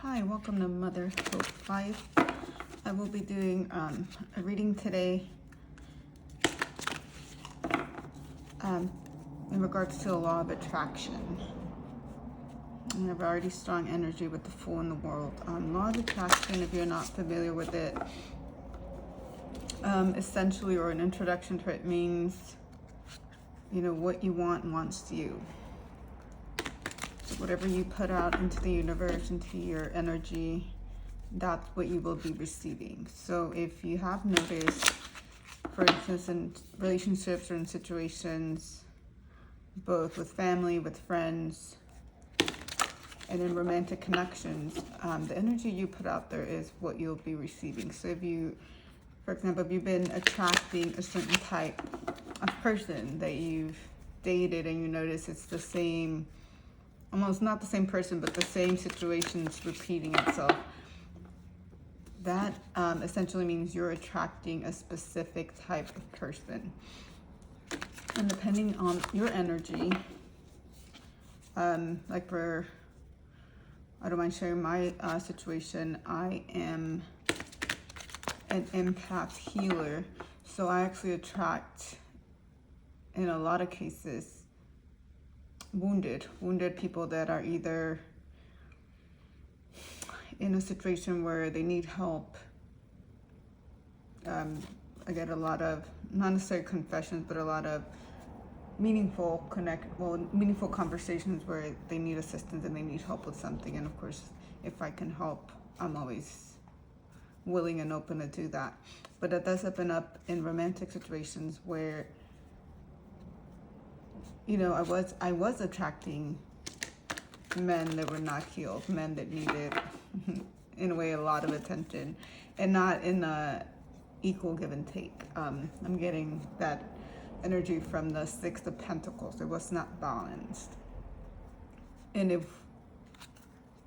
Hi, welcome to Mother Hope Life. I will be doing a reading today in regards to the law of attraction. I have already strong energy with the Fool in the world. Law of attraction, if you're not familiar with it, essentially, or an introduction to it, means, what you want wants you. So whatever you put out into the universe, into your energy, that's what you will be receiving. So if you have noticed, for instance, in relationships or in situations, both with family, with friends, and in romantic connections, the energy you put out there is what you'll be receiving. So if you, for example, if you've been attracting a certain type of person that you've dated and you notice it's the same, almost not the same person, but the same situations repeating itself, that essentially means you're attracting a specific type of person. And depending on your energy, like for, I don't mind sharing my situation, I am an empath healer. So I actually attract, in a lot of cases, wounded people that are either in a situation where they need help. I get a lot of, not necessarily confessions, but a lot of meaningful conversations where they need assistance and they need help with something. And of course, if I can help, I'm always willing and open to do that. But it does open up in romantic situations where, I was attracting men that were not healed, men that needed, in a way, a lot of attention, and not in a equal give and take. I'm getting that energy from the Six of Pentacles. It was not balanced. And if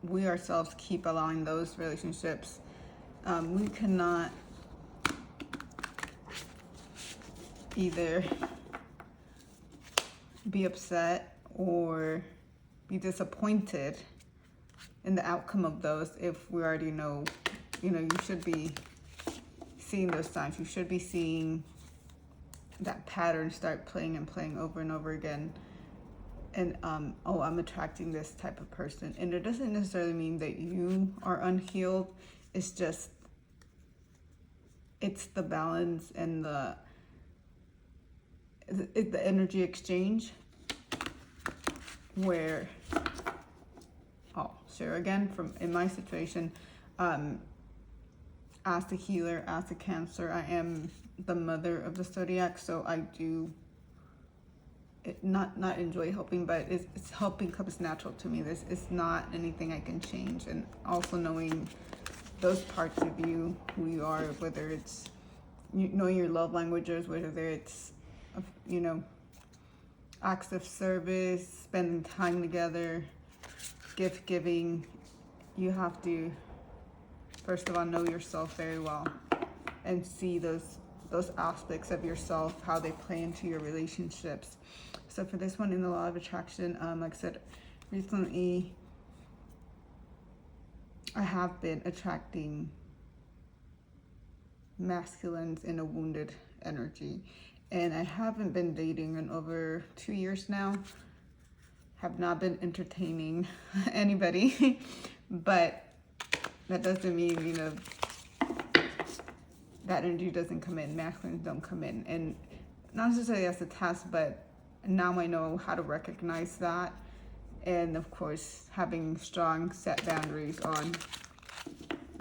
we ourselves keep allowing those relationships, we cannot either be upset or be disappointed in the outcome of those if we already know, you should be seeing those signs. You should be seeing that pattern start playing over and over again. And, I'm attracting this type of person. And it doesn't necessarily mean that you are unhealed. It's just, it's the balance and the energy exchange where, I'll share again from in my situation, as the healer, as a Cancer, I am the mother of the zodiac, so I do not enjoy helping, but it's helping comes natural to me. This is not anything I can change. And also knowing those parts of you, who you are, whether it's knowing your love languages, whether it's acts of service, spending time together, gift giving, you have to first of all know yourself very well and see those aspects of yourself, how they play into your relationships. So for this one, in the law of attraction, like I said, recently I have been attracting masculines in a wounded energy. And I haven't been dating in over 2 years now. Have not been entertaining anybody. But that doesn't mean, that energy doesn't come in. Masculines don't come in. And not necessarily as a test, but now I know how to recognize that. And of course, having strong set boundaries on,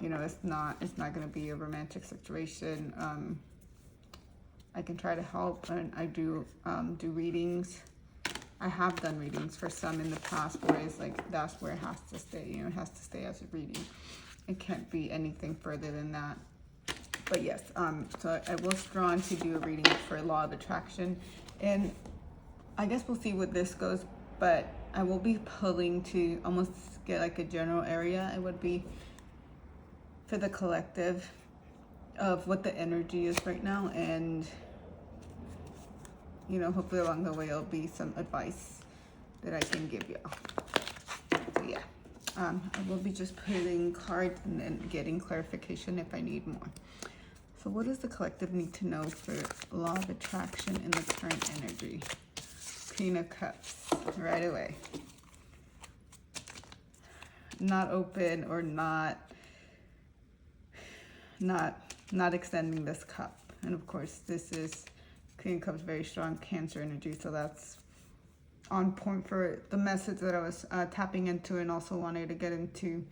it's not going to be a romantic situation. I can try to help, and I do readings. I have done readings for some in the past where it's like, that's where it has to stay. It has to stay as a reading. It can't be anything further than that. But yes, so I was drawn to do a reading for Law of Attraction. And I guess we'll see what this goes, but I will be pulling to almost get like a general area. It would be for the collective of what the energy is right now, and hopefully along the way it'll be some advice that I can give you. So yeah, I will be just putting cards and then getting clarification if I need more. So what does the collective need to know for law of attraction in the current energy? Queen of Cups, right away. Not open or not extending this cup. And of course, this is Queen of Cups, very strong Cancer energy. So that's on point for the message that I was tapping into and also wanted to get into.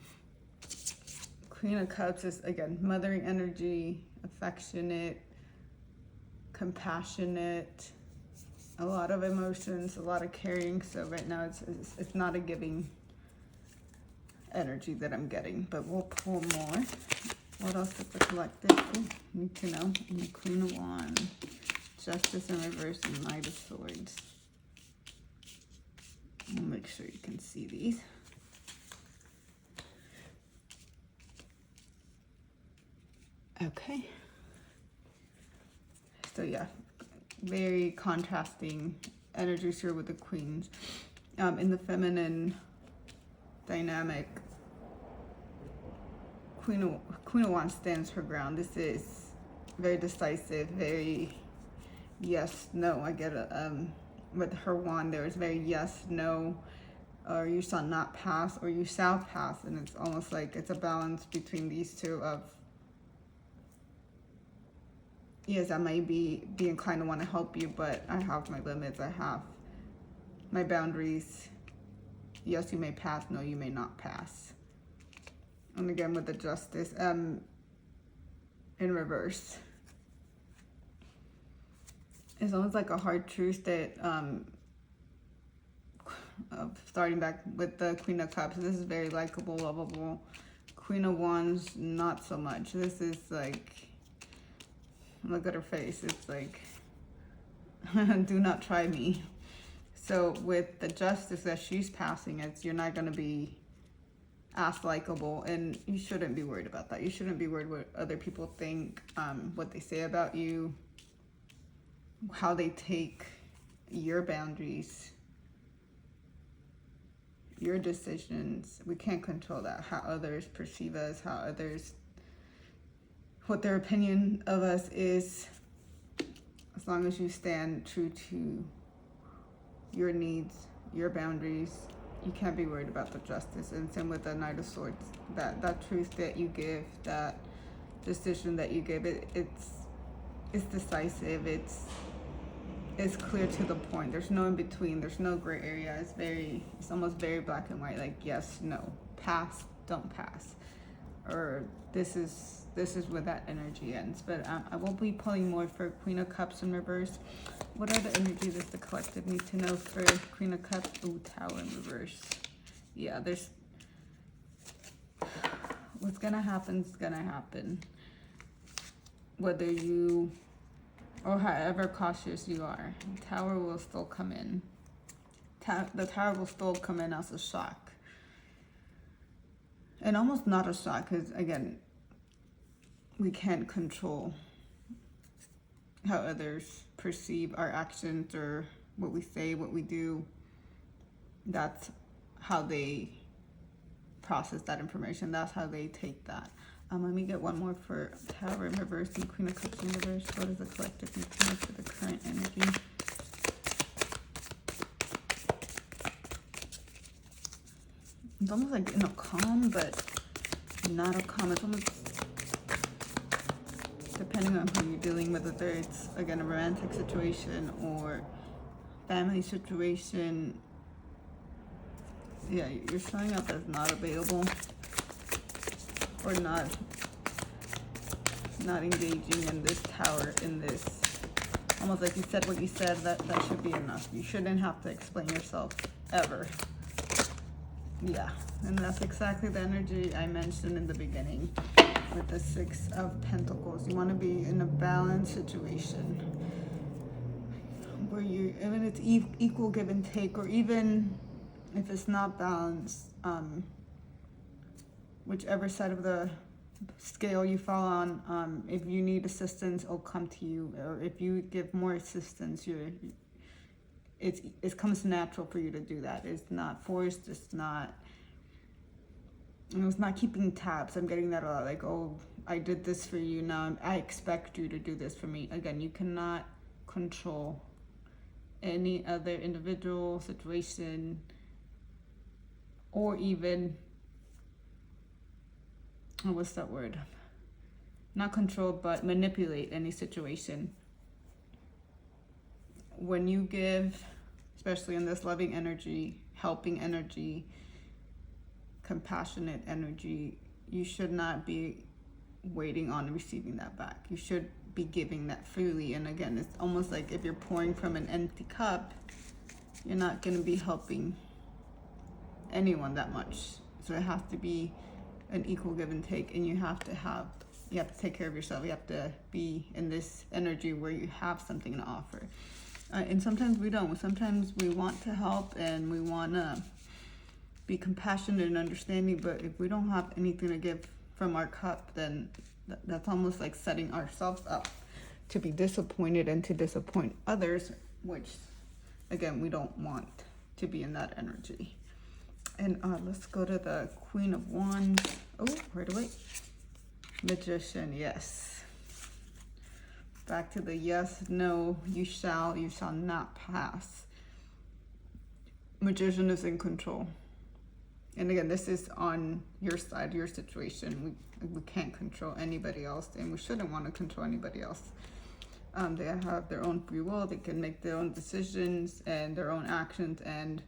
Queen of Cups is, again, mothering energy, affectionate, compassionate, a lot of emotions, a lot of caring. So right now it's not a giving energy that I'm getting, but we'll pull more. What else does the collective need to know? And the Queen of Wands, Justice in reverse, and Knight of Swords. I'll make sure you can see these. Okay. So yeah, very contrasting energies here with the Queens. In the feminine dynamic, Queen of Wands stands her ground. This is very decisive, very yes, no. I get it. With her wand, there is very yes, no, or you shall not pass, or you shall pass, and it's almost like it's a balance between these two of, yes, I might be inclined to want to help you, but I have my limits, I have my boundaries. Yes, you may pass, no, you may not pass. And again, with the Justice in reverse. It's almost like a hard truth that, starting back with the Queen of Cups, this is very likable, lovable. Queen of Wands, not so much. This is like, look at her face. It's like, do not try me. So with the Justice that she's passing, it's you're not going to be as likable, and you shouldn't be worried about that. You shouldn't be worried what other people think, what they say about you, how they take your boundaries, your decisions. We can't control that. How others perceive us, how others, what their opinion of us is. As long as you stand true to your needs, your boundaries, you can't be worried about the Justice. And same with the Knight of Swords. That truth that you give, that decision that you give, it's decisive. It's clear to the point. There's no in between. There's no gray area. It's almost very black and white. Like yes, no, pass, don't pass, or this is where that energy ends. But I will be pulling more for Queen of Cups in reverse. What are the energies that the collective need to know for Queen of Cups? Ooh, Tower in reverse. Yeah, there's what's gonna happen is gonna happen. Whether you or however cautious you are, Tower will still come in. The Tower will still come in as a shock. And almost not a shock, because again, we can't control how others perceive our actions or what we say, what we do. That's how they process that information. That's how they take that. Let me get one more for Tower in reverse and Queen of Cups in reverse. What does the collective need to know for the current energy? It's almost like in a calm, but not a calm. It's almost, depending on who you're dealing with, whether it's, again, a romantic situation or family situation. Yeah, you're showing up as not available or not engaging in this Tower, in this, almost like you said what you said, that should be enough. You shouldn't have to explain yourself ever. Yeah, and that's exactly the energy I mentioned in the beginning with the Six of Pentacles. You want to be in a balanced situation where you, even it's equal give and take, or even if it's not balanced, whichever side of the scale you fall on, if you need assistance, it'll come to you, or if you give more assistance, it comes natural for you to do that. It's not forced. It's not And it's not keeping tabs. I'm getting that a lot. Like, oh, I did this for you. Now I expect you to do this for me. Again, you cannot control any other individual, situation, or even, oh, what's that word? Not control, but manipulate any situation. When you give, especially in this loving energy, helping energy, compassionate energy, you should not be waiting on receiving that back. You should be giving that freely. And again, it's almost like if you're pouring from an empty cup, you're not going to be helping anyone that much. So it has to be an equal give and take, and you have to take care of yourself. You have to be in this energy where you have something to offer. And sometimes we don't. Sometimes we want to help and we want to be compassionate and understanding, but if we don't have anything to give from our cup, then that's almost like setting ourselves up to be disappointed and to disappoint others, which again, we don't want to be in that energy. And let's go to the Queen of Wands. Oh, right away. Magician, yes. Back to the yes, no, you shall not pass. Magician is in control. And again, this is on your side, your situation. We can't control anybody else, and we shouldn't want to control anybody else. They have their own free will. They can make their own decisions and their own actions. And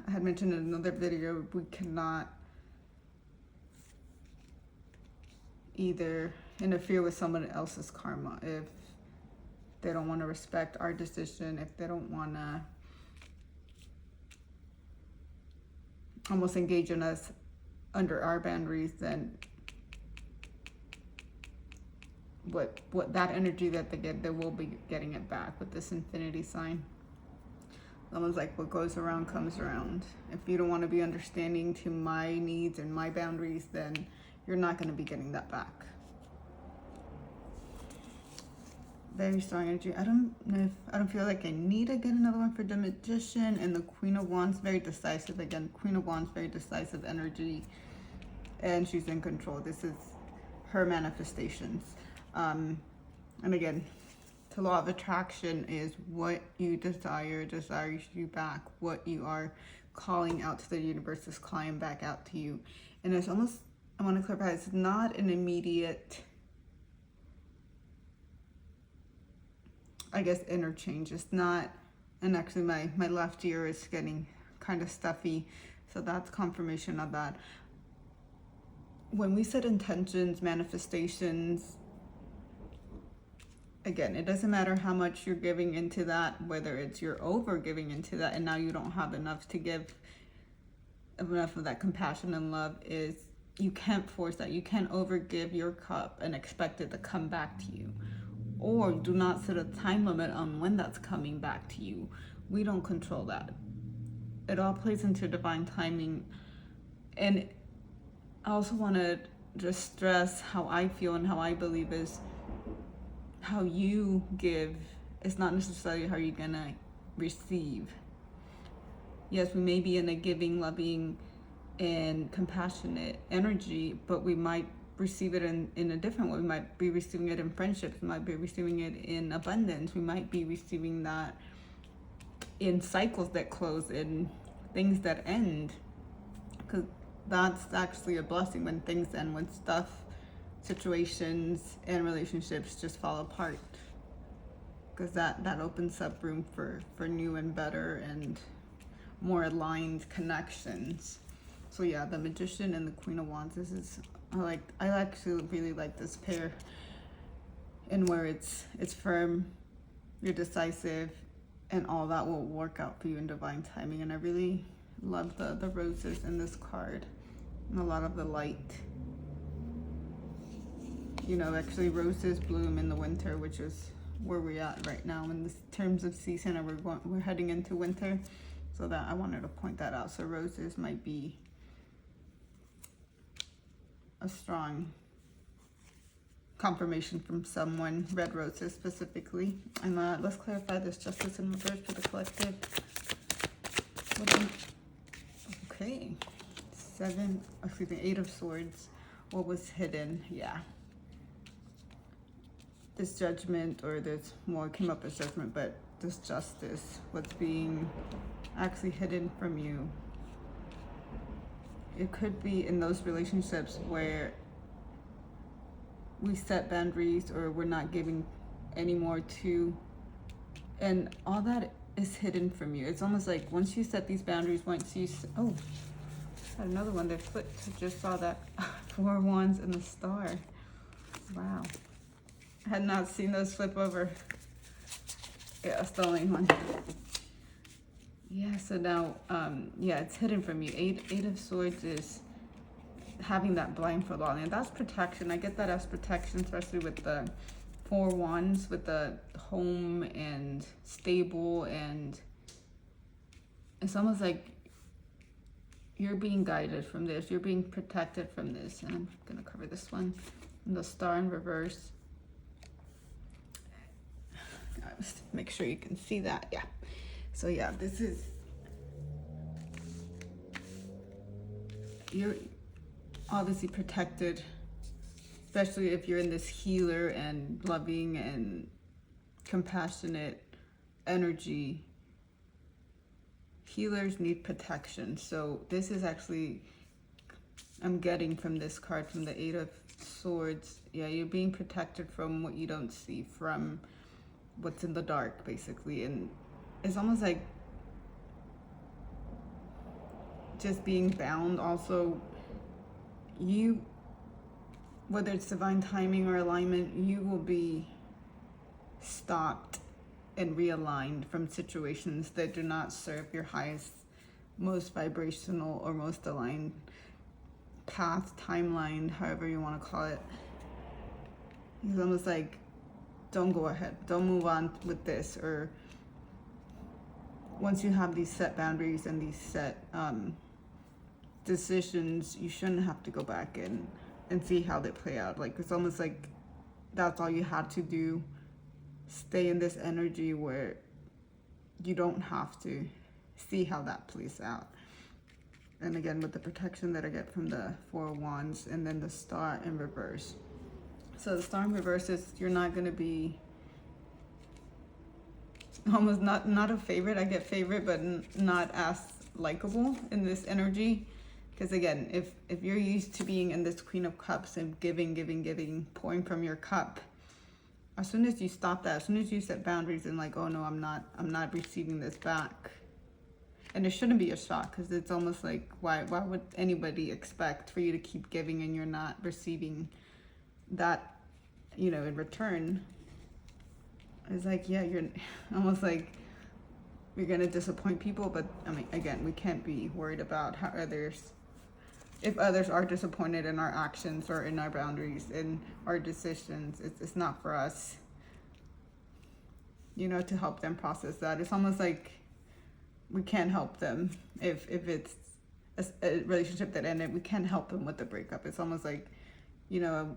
I had mentioned in another video, we cannot either interfere with someone else's karma if they don't want to respect our decision, if they don't want to almost engage in us under our boundaries. Then what that energy that they get, they will be getting it back with this infinity sign. Almost like what goes around comes around. If you don't want to be understanding to my needs and my boundaries, then you're not going to be getting that back. Very strong energy. I don't feel like I need to get another one for the Magician. And the Queen of Wands, very decisive. Again, Queen of Wands, very decisive energy, and she's in control. This is her manifestations. And again, the law of attraction is what you desires you back. What you are calling out to the universe is calling back out to you. And it's almost, I want to clarify, it's not an immediate, I guess, interchange. It's not, and actually my left ear is getting kind of stuffy, so that's confirmation of that. When we set intentions, manifestations, again, it doesn't matter how much you're giving into that, whether it's you're over giving into that and now you don't have enough to give, enough of that compassion and love, is you can't force that. You can't overgive your cup and expect it to come back to you. Or do not set a time limit on when that's coming back to you. We don't control that. It all plays into divine timing. And I also want to just stress how I feel and how I believe is how you give is not necessarily how you're going to receive. Yes, we may be in a giving, loving, and compassionate energy, but we might receive it in a different way. We might be receiving it in friendships. We might be receiving it in abundance. We might be receiving that in cycles that close, in things that end. Because that's actually a blessing, when things end, when stuff, situations, and relationships just fall apart. Because that opens up room for new and better and more aligned connections. So yeah, the Magician and the Queen of Wands, this is, I actually really like this pair, and where it's firm, you're decisive, and all that will work out for you in divine timing. And I really love the roses in this card and a lot of the light. You know, actually roses bloom in the winter, which is where we're at right now in this terms of season, and we're heading into winter. So that I wanted to point that out. So roses might be a strong confirmation from someone, red roses specifically. And let's clarify this justice in reverse for the collective. Okay, Eight of Swords. What was hidden? Yeah. This Judgment, or this, well, it came up as Judgment, but this Justice, what's being actually hidden from you. It could be in those relationships where we set boundaries or we're not giving any more to, and all that is hidden from you. It's almost like once you set these boundaries, once you, oh, got another one that flipped. I just saw that. Four of Wands and the Star. Wow. I had not seen those flip over. Yeah, that's the only one. Yeah, so now, yeah, it's hidden from you. Eight of Swords is having that blindfold on, and that's protection. I get that as protection, especially with the Four Wands, with the home and stable, and it's almost like you're being guided from this. You're being protected from this. And I'm gonna cover this one. And the Star in reverse. Make sure you can see that. Yeah. So yeah, this is, you're obviously protected, especially if you're in this healer and loving and compassionate energy. Healers need protection. So this is actually, I'm getting from this card, from the Eight of Swords. Yeah, you're being protected from what you don't see, from what's in the dark, basically. And it's almost like just being bound. Also, you, whether it's divine timing or alignment, you will be stopped and realigned from situations that do not serve your highest, most vibrational or most aligned path, timeline, however you want to call it. It's almost like, don't go ahead, don't move on with this. Or once you have these set boundaries and these set decisions, you shouldn't have to go back and see how they play out. Like, it's almost like that's all you had to do. Stay in this energy where you don't have to see how that plays out. And again, with the protection that I get from the Four of Wands, and then the Star in reverse. So the Star in reverse is, you're not going to be, almost not a favorite. I get favorite, but not as likable in this energy. Because again, if you're used to being in this Queen of Cups and giving, pouring from your cup, as soon as you stop that, as soon as you set boundaries and like, oh no, I'm not receiving this back. And it shouldn't be a shock, because it's almost like, why would anybody expect for you to keep giving and you're not receiving that, you know, in return? It's like, yeah, you're almost like you're gonna disappoint people. But I mean, again, we can't be worried about how others, if others are disappointed in our actions or in our boundaries, in our decisions. It's not for us, you know, to help them process that. It's almost like we can't help them if it's a relationship that ended. We can't help them with the breakup. It's almost like, you know,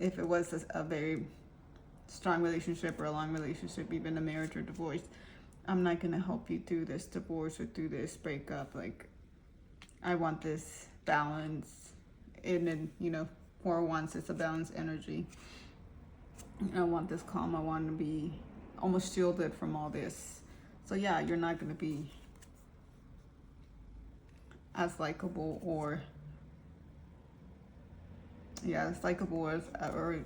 if it was a very strong relationship or a long relationship, even a marriage or divorce, I'm not gonna help you through this divorce or through this breakup. Like, I want this balance in, you know, Four of Wands, it's a balanced energy. I want this calm. I want to be almost shielded from all this. So yeah, you're not gonna be as likable, or yeah, as likable as, or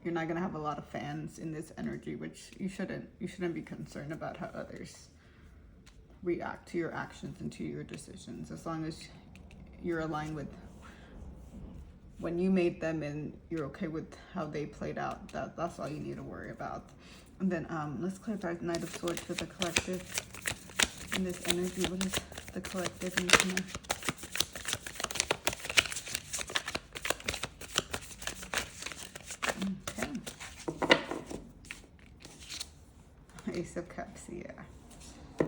you're not gonna have a lot of fans in this energy, which you shouldn't be concerned about how others react to your actions and to your decisions, as long as you're aligned with when you made them and you're okay with how they played out. That's all you need to worry about. And then let's clarify the Knight of Swords for the collective in this energy. What is the collective need to know? Ace of Cups, yeah.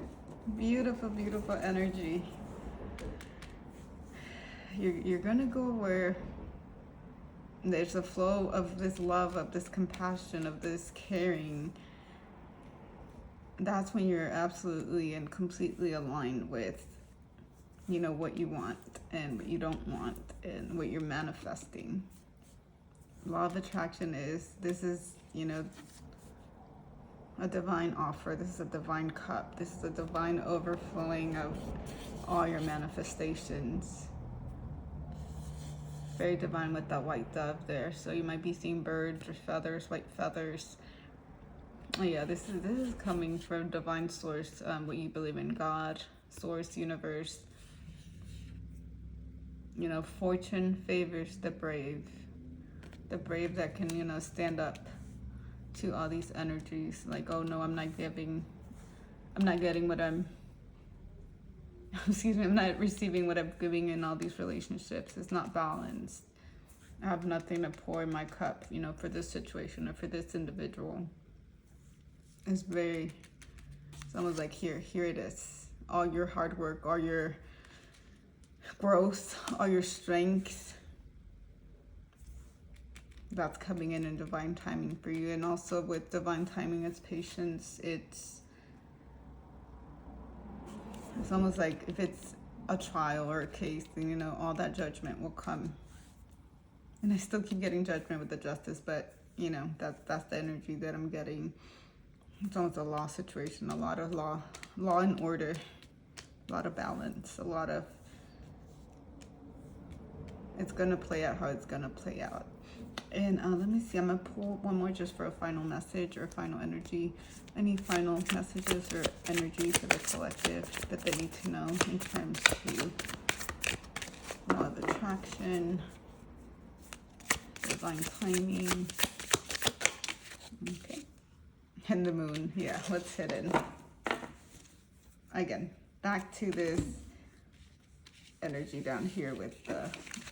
Beautiful, beautiful energy. You're gonna go where there's a flow of this love, of this compassion, of this caring. That's when you're absolutely and completely aligned with you know, what you want and what you don't want and what you're manifesting. Law of attraction this is, you know, a divine offer. This is a divine cup. This is a divine overflowing of all your manifestations. Very divine with that white dove there. So you might be seeing birds or feathers, white feathers. Oh yeah, this is coming from divine source, what you believe in, God, source, universe. You know, fortune favors the brave that can, you know, stand up to all these energies. Like, oh no, I'm not getting what I'm excuse me, I'm not receiving what I'm giving in all these relationships. It's not balanced. I have nothing to pour in my cup, you know, for this situation or for this individual. It's almost like here it is. All your hard work, all your growth, all your strength, that's coming in divine timing for you. And also with divine timing, it's patience. It's almost like if it's a trial or a case, then, you know, all that judgment will come. And I still keep getting judgment with the justice, but, you know, that's the energy that I'm getting. It's almost a law situation, a lot of law and order, a lot of balance, a lot of, it's going to play out how it's going to play out. And let me see, I'm going to pull one more just for a final message or final energy. Any final messages or energy for the collective that they need to know in terms to law of attraction, divine timing. Okay. And the moon. Yeah, what's hidden? Again, back to this energy down here with the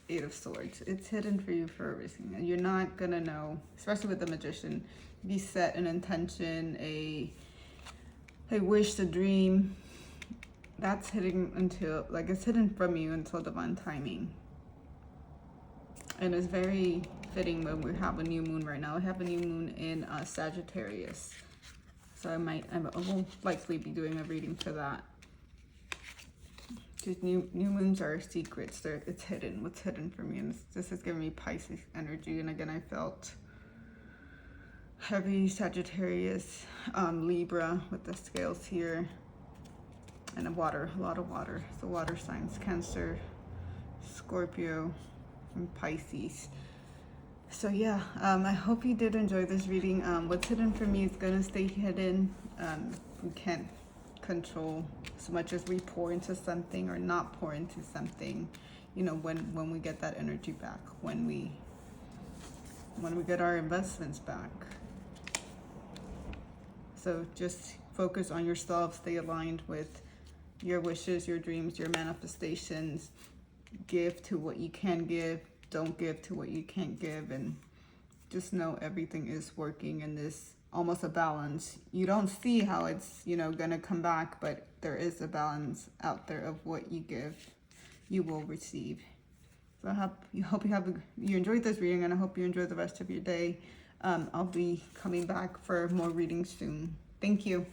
Eight of Swords. It's hidden for you for a reason. You're not gonna know, especially with the Magician. You set an intention, a wish, a dream. That's hidden until, like, it's hidden from you until divine timing. And it's very fitting when we have a new moon right now. I have a new moon in Sagittarius. So I will likely be doing a reading for that. Because new moons are secrets. It's hidden. What's hidden for me? And this is giving me Pisces energy. And again, I felt heavy Sagittarius, Libra with the scales here, and a lot of water. So water signs: Cancer, Scorpio, and Pisces. So yeah, I hope you did enjoy this reading. What's hidden for me is gonna stay hidden. We can't control so much as we pour into something or not pour into something, you know, when we get that energy back, when we get our investments back. So just focus on yourself, stay aligned with your wishes, your dreams, your manifestations. Give to what you can give, don't give to what you can't give, and just know everything is working in this almost a balance. You don't see how it's, you know, gonna come back, but there is a balance out there of what you give, you will receive. So I hope you enjoyed this reading, and I hope you enjoy the rest of your day. I'll be coming back for more readings soon. Thank you.